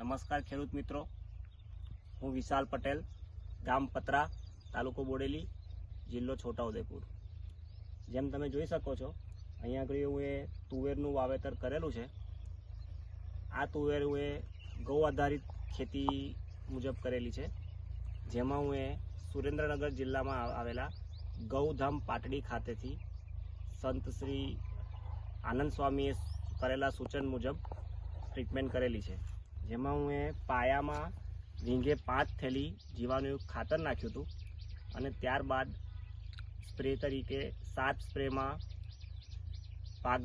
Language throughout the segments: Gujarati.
નમસ્કાર ખેડૂત મિત્રો, હું વિશાલ પટેલ, ગામ પતરા, તાલુકો બોડેલી, જિલ્લો છોટાઉદેપુર। જેમ તમે જોઈ શકો છો, અહીંયા આગળ હું તુવેરનું વાવેતર કરેલું છે। આ તુવેર હું ગૌ આધારિત ખેતી મુજબ કરેલી છે, જેમાં હું સુરેન્દ્રનગર જિલ્લામાં આવેલા ગૌધામ પાટડી ખાતેથી સંત શ્રી આનંદ સ્વામીએ કરેલા સૂચન મુજબ ટ્રીટમેન્ટ કરેલી છે, જેમાં હું પાયામાં રીંગે 5 થેલી જીવાણુયુક્ત ખાતર નાખ્યું હતું અને ત્યારબાદ સ્પ્રે તરીકે 7 સ્પ્રેમાં પાક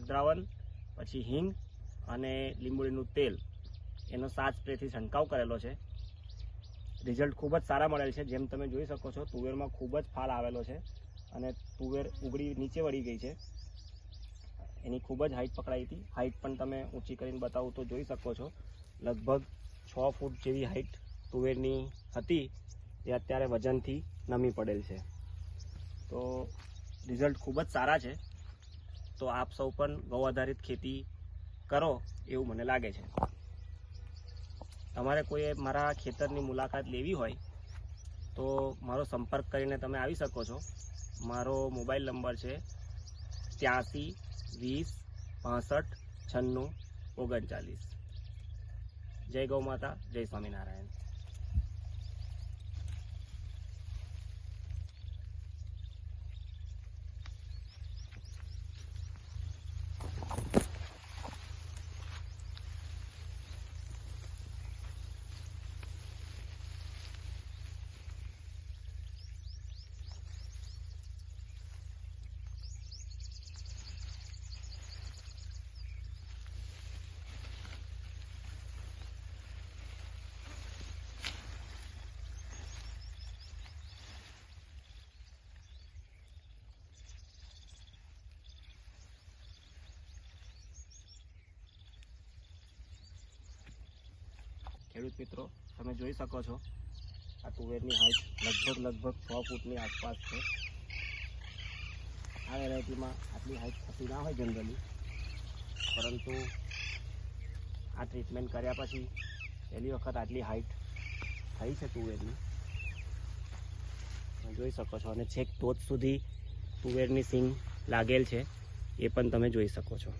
દ્રાવણ પછી હિંગ અને લીંબુડીનું તેલ એનો 7 સ્પ્રેથી છંટકાવ કરેલો છે। રિઝલ્ટ ખૂબ જ સારા મળેલ છે। જેમ તમે જોઈ શકો છો, તુવેરમાં ખૂબ જ ફાલ આવેલો છે અને તુવેર ઉગડી નીચે વળી ગઈ છે। એની ખૂબ જ હાઈટ પકડાઈ હતી। હાઈટ પણ તમે ઊંચી કરીને બતાવું તો જોઈ શકો છો, લગભગ 6 ફૂટ જેવી હાઈટ તુવેરની હતી, એ અત્યારે વજનથી નમી પડેલ છે। તો રિઝલ્ટ ખૂબ જ સારા છે। તો આપ સૌ પણ ગૌ આધારિત ખેતી કરો એવું મને લાગે છે। તમારે કોઈ મારા ખેતરની મુલાકાત લેવી હોય તો મારો સંપર્ક કરીને તમે આવી શકો છો। મારો મોબાઈલ નંબર છે 83 20 65 96 39। જય ગૌ માતા, જય સ્વામિનારાયણ। ખેડૂત મિત્રો, તમે જોઈ શકો છો, આ તુવેરની હાઈટ લગભગ 6 ફૂટની આસપાસ છે। આ વેરાયટીમાં આટલી હાઈટ થતી ના હોય જનરલી, પરંતુ આ ટ્રીટમેન્ટ કર્યા પછી પહેલી વખત આટલી હાઈટ થઈ છે તુવેરની, જોઈ શકો છો। અને છેક ટોચ સુધી તુવેરની સિંગ લાગેલ છે, એ પણ તમે જોઈ શકો છો।